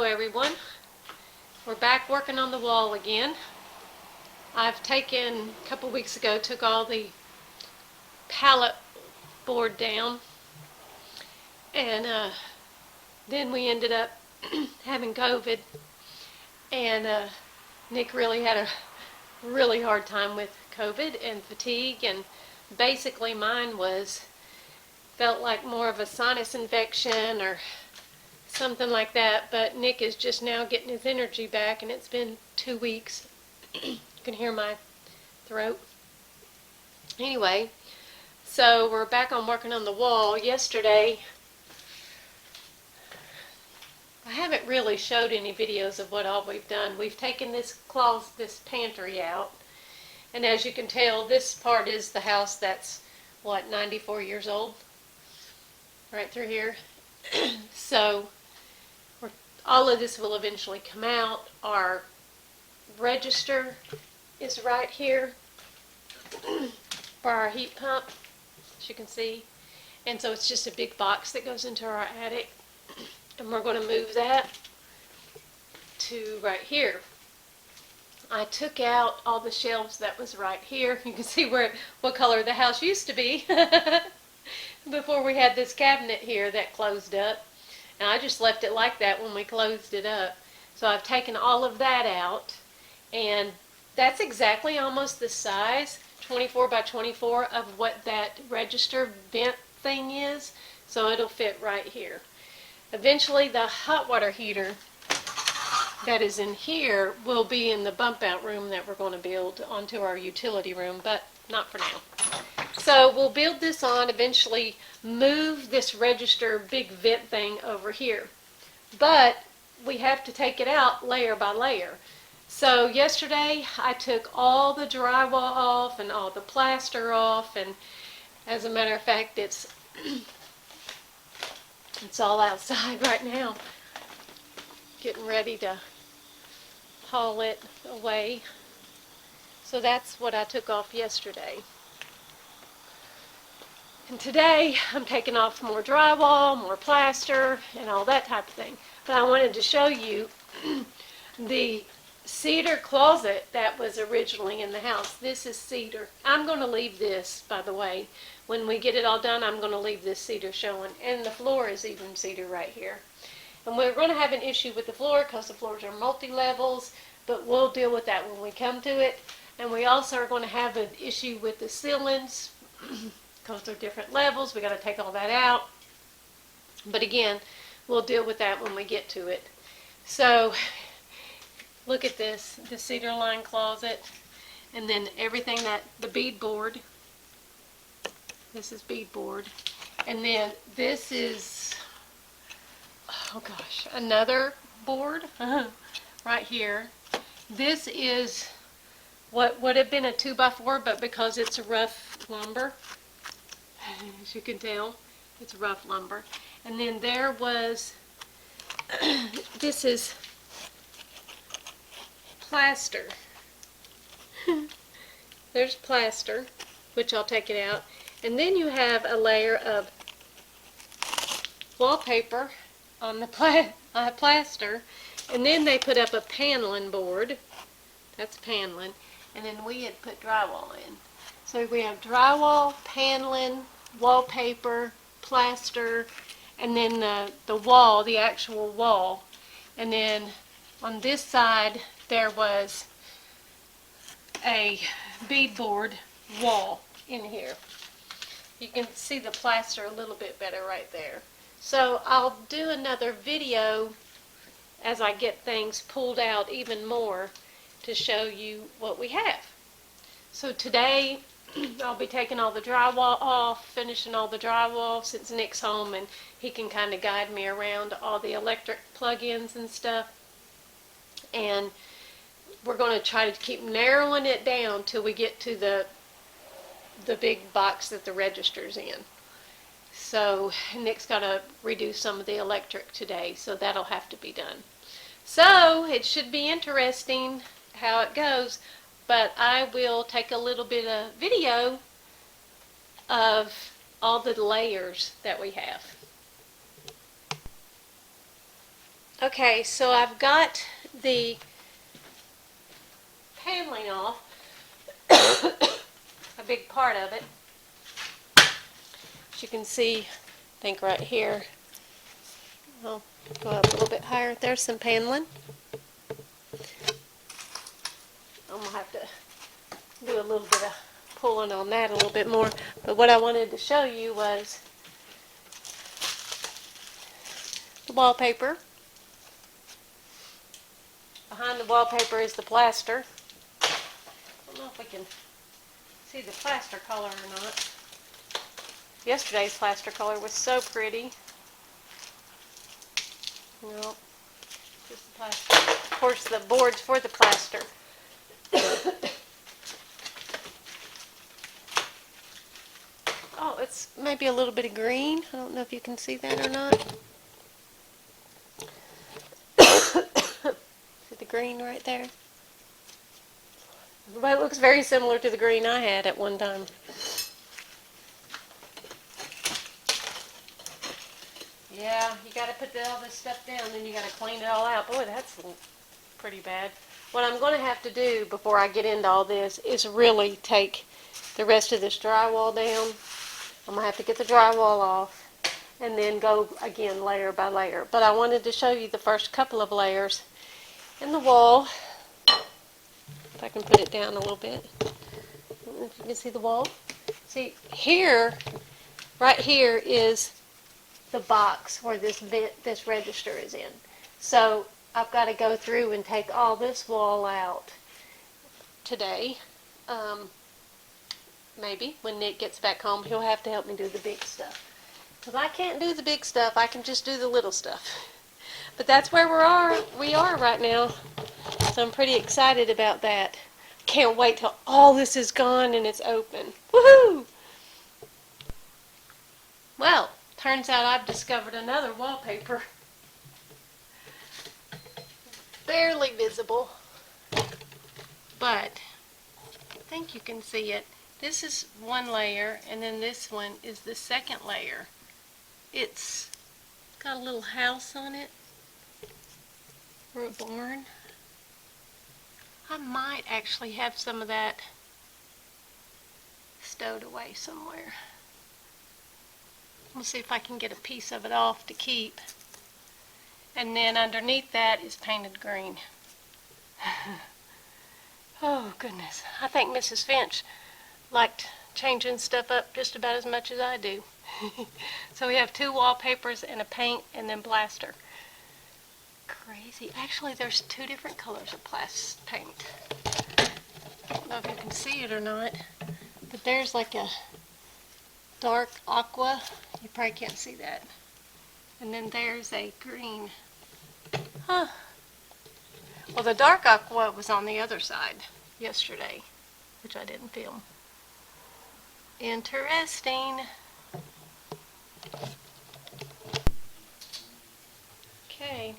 Hello everyone. We're back working on the wall again. I've taken, a couple weeks ago, took all the pallet board down, and then we ended up having COVID, and Nick really had a really hard time with COVID and fatigue, and basically mine felt like more of a sinus infection or something like that, but Nick is just now getting his energy back, and it's been 2 weeks. You can hear my throat. Anyway, so we're back on working on the wall. Yesterday, I haven't really showed any videos of what all we've done. We've taken this pantry out, and as you can tell, this part is the house that's, 94 years old? Right through here. So, all of this will eventually come out. Our register is right here for our heat pump, as you can see. And so it's just a big box that goes into our attic. And we're going to move that to right here. I took out all the shelves that was right here. You can see what color the house used to be before we had this cabinet here that closed up. And I just left it like that when we closed it up. So I've taken all of that out, and that's exactly almost the size, 24 by 24, of what that register vent thing is. So it'll fit right here. Eventually the hot water heater that is in here will be in the bump out room that we're going to build onto our utility room, but not for now. So we'll build this on, eventually move this register big vent thing over here. But we have to take it out layer by layer. So yesterday I took all the drywall off and all the plaster off, and as a matter of fact, it's all outside right now, getting ready to haul it away. So that's what I took off yesterday. And today I'm taking off more drywall, more plaster, and all that type of thing. But I wanted to show you the cedar closet that was originally in the house. This is cedar. I'm going to leave this, by the way. When we get it all done, I'm going to leave this cedar showing. And the floor is even cedar right here. And we're going to have an issue with the floor because the floors are multi-levels, but we'll deal with that when we come to it. And we also are going to have an issue with the ceilings because they're different levels. We got to take all that out. But again, we'll deal with that when we get to it. So look at this, the cedar lined closet, and then everything the beadboard. This is beadboard, and then this is, oh gosh, another board right here. This is what would have been a 2x4, but because it's rough lumber, as you can tell, it's rough lumber. And then there was, this is plaster. There's plaster, which I'll take it out. And then you have a layer of wallpaper on the plaster. And then they put up a paneling board. That's paneling. And then we had put drywall in. So we have drywall, paneling, wallpaper, plaster, and then the wall, the actual wall. And then on this side there was a beadboard wall in here. You can see the plaster a little bit better right there. So I'll do another video as I get things pulled out even more to show you what we have. So today I'll be taking all the drywall off, finishing all the drywall since Nick's home and he can kind of guide me around all the electric plug-ins and stuff. And we're going to try to keep narrowing it down till we get to the big box that the register's in. So Nick's got to redo some of the electric today, so that'll have to be done. So it should be interesting how it goes, but I will take a little bit of video of all the layers that we have. Okay, so I've got the paneling off, a big part of it. As you can see, I think right here, I'll go up a little bit higher. There's some paneling. I'm going to have to do a little bit of pulling on that a little bit more. But what I wanted to show you was the wallpaper. Behind the wallpaper is the plaster. I don't know if we can see the plaster color or not. Yesterday's plaster color was so pretty. No, just the plaster. Of course, the boards for the plaster. Oh, it's maybe a little bit of green. I don't know if you can see that or not. See the green right there? But it looks very similar to the green I had at one time. Yeah, you got to put all this stuff down, then you got to clean it all out. Boy, that's pretty bad. What I'm going to have to do before I get into all this is really take the rest of this drywall down. I'm going to have to get the drywall off and then go again layer by layer. But I wanted to show you the first couple of layers in the wall. If I can put it down a little bit. I don't know if you can see the wall. See, here, right here is the box where this register is in. So I've got to go through and take all this wall out today. Maybe when Nick gets back home, he'll have to help me do the big stuff. Because I can't do the big stuff, I can just do the little stuff. But that's where we are right now. So I'm pretty excited about that. Can't wait till all this is gone and it's open. Woohoo! Well, turns out I've discovered another wallpaper. Barely visible, but I think you can see it. This is one layer, and then this one is the second layer. It's got a little house on it, or a barn. I might actually have some of that stowed away somewhere. We'll see if I can get a piece of it off to keep. And then underneath that is painted green. Oh goodness, I think Mrs. Finch liked changing stuff up just about as much as I do. So we have two wallpapers and a paint and then plaster. Crazy. Actually, there's two different colors of paint. I don't know if you can see it or not, but there's like a dark aqua. You probably can't see that. And then there's a green. Huh. Well, the dark aqua was on the other side yesterday, which I didn't film. Interesting. Okay.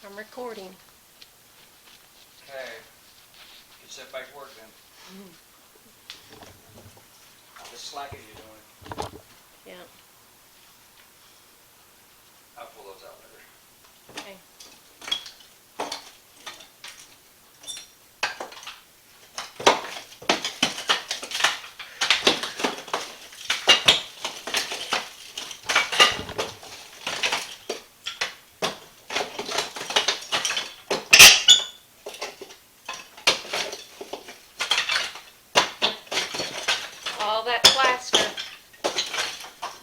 I'm recording. Okay. Get set back to work then. How this slack is you doing? Yeah. I'll pull those out later. Okay. All that plaster.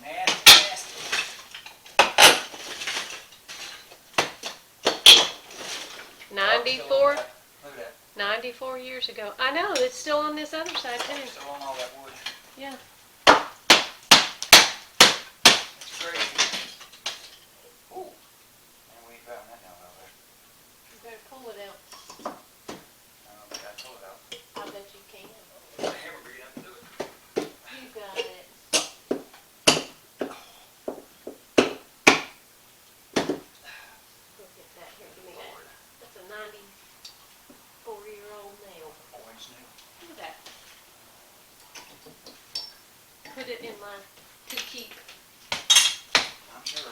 Nasty. 94, Look at that. 94 years ago. I know, it's still on this other side too. Still on all that wood. Yeah. That's crazy. Ooh. Man, we ain't found that now out there. You better pull it out. I don't think I can pull it out. I bet you can. I haven't really enough to do it. You got it. Look at that. Here, give me that. That's a 94-year-old nail. Orange nail. Look at that. Put it in my to keep. I'm sure.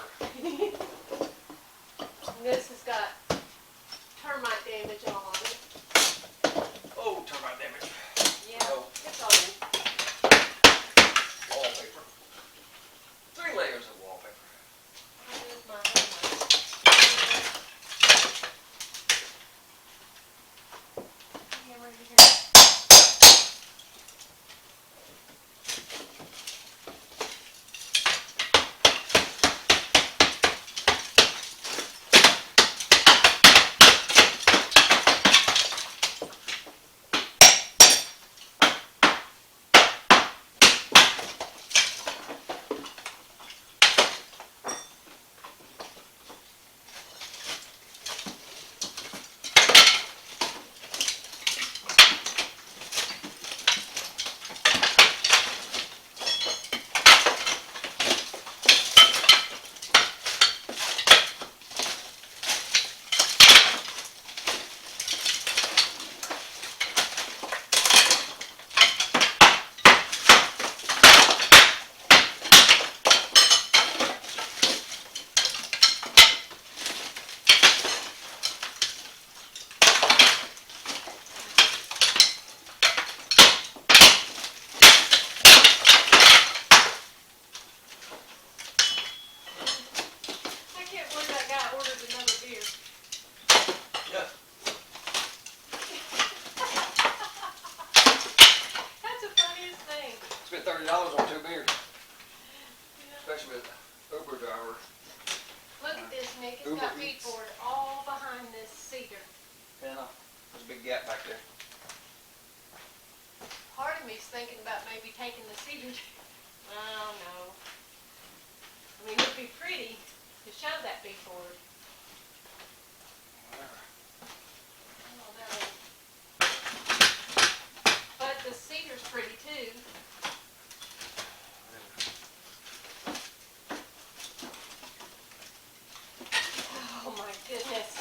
taking the cedar. Oh no. I mean, it'd be pretty to show that big board. Whatever. Oh, no. But the cedar's pretty too. Oh my goodness.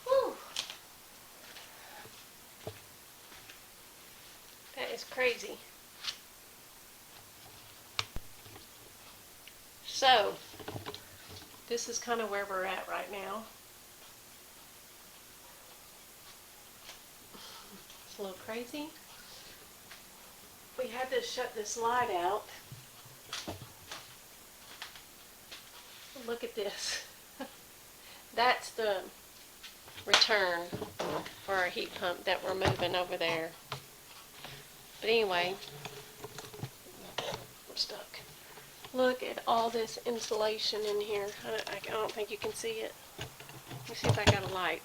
Whew. That is crazy. So, this is kind of where we're at right now. It's a little crazy. We had to shut this light out. Look at this. That's the return for our heat pump that we're moving over there. But anyway, I'm stuck. Look at all this insulation in here. I don't think you can see it. Let me see if I got a light.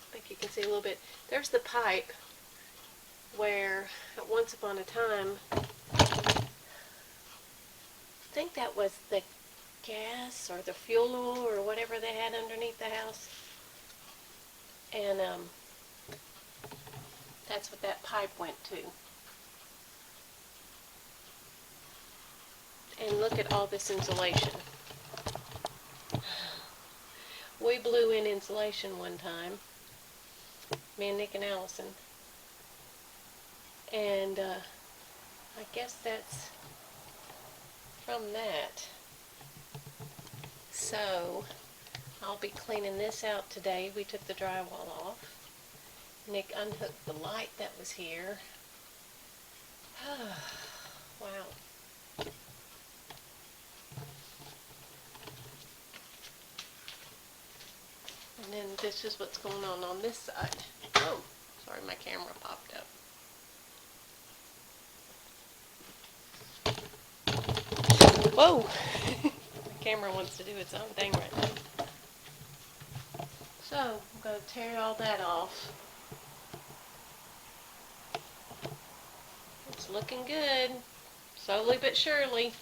I think you can see a little bit. There's the pipe where at once upon a time, I think that was the gas or the fuel or whatever they had underneath the house. And that's what that pipe went to. And look at all this insulation. We blew in insulation one time, me and Nick and Allison. And I guess that's from that. So I'll be cleaning this out today. We took the drywall off. Nick unhooked the light that was here. Wow. And then this is what's going on this side. Oh, sorry, my camera popped up. Whoa! The camera wants to do its own thing right now. So I'm going to tear all that off. It's looking good, slowly but surely.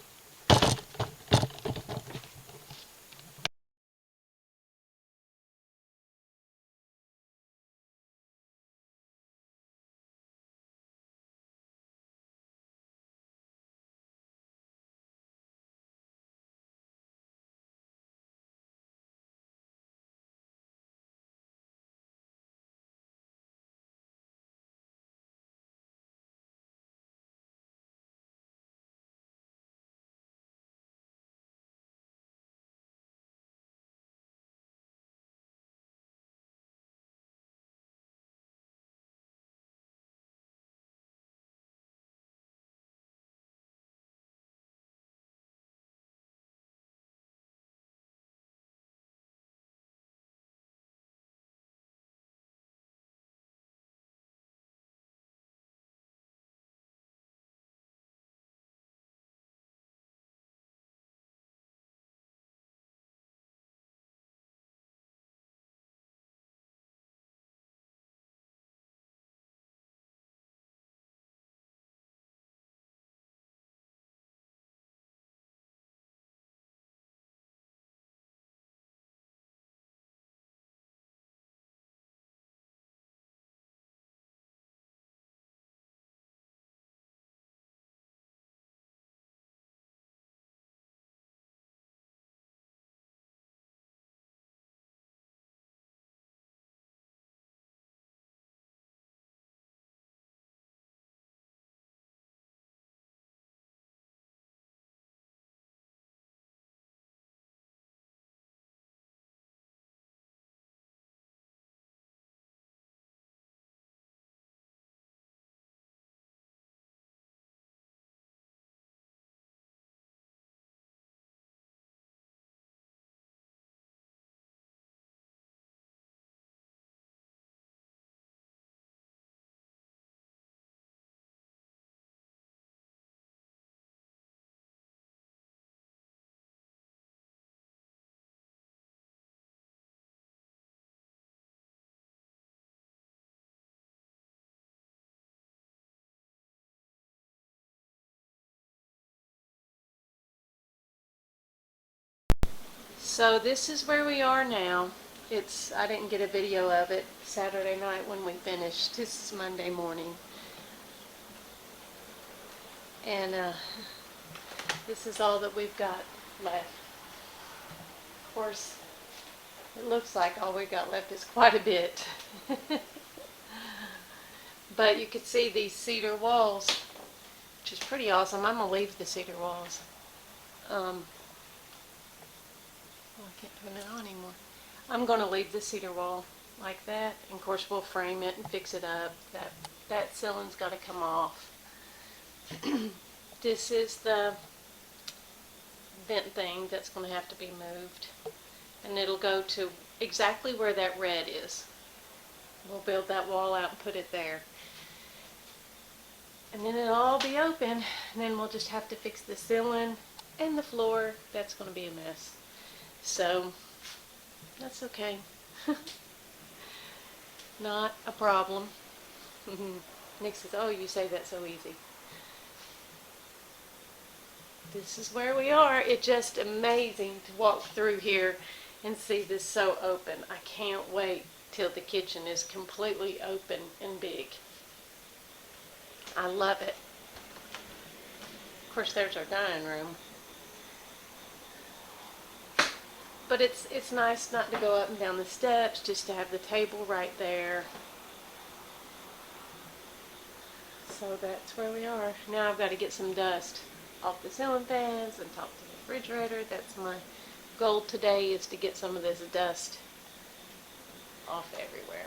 So this is where we are now. I didn't get a video of it Saturday night when we finished. This is Monday morning. And this is all that we've got left. Of course, it looks like all we got left is quite a bit. But you can see these cedar walls, which is pretty awesome. I'm going to leave the cedar walls. Oh, I can't put it on anymore. I'm going to leave the cedar wall like that. And of course, we'll frame it and fix it up. That ceiling's got to come off. This is the vent thing that's going to have to be moved. And it'll go to exactly where that red is. We'll build that wall out and put it there. And then it'll all be open. And then we'll just have to fix the ceiling and the floor. That's going to be a mess. So, that's okay. Not a problem. Nick says, oh, you say that so easy. This is where we are. It's just amazing to walk through here and see this so open. I can't wait till the kitchen is completely open and big. I love it. Of course, there's our dining room. But it's nice not to go up and down the steps, just to have the table right there. So that's where we are. Now I've got to get some dust off the ceiling fans and top of the refrigerator. That's my goal today, is to get some of this dust off everywhere.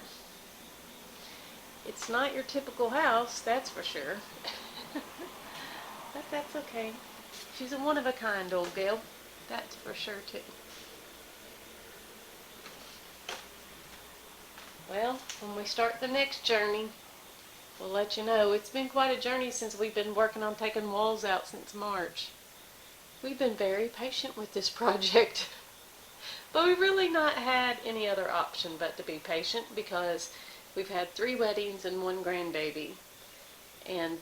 It's not your typical house, that's for sure. But that's okay. She's a one-of-a-kind old gal. That's for sure, too. Well, when we start the next journey, we'll let you know. It's been quite a journey since we've been working on taking walls out since March. We've been very patient with this project. But we've really not had any other option but to be patient, because we've had 3 weddings and 1 grandbaby, and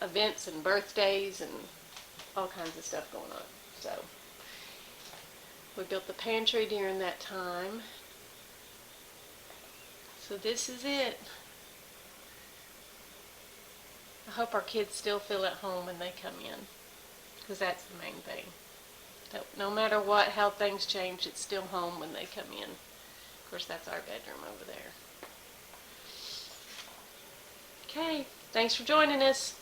events and birthdays and all kinds of stuff going on. So we built the pantry during that time. So this is it. I hope our kids still feel at home when they come in, because that's the main thing. That no matter what, how things change, it's still home when they come in. Of course, that's our bedroom over there. Okay, thanks for joining us.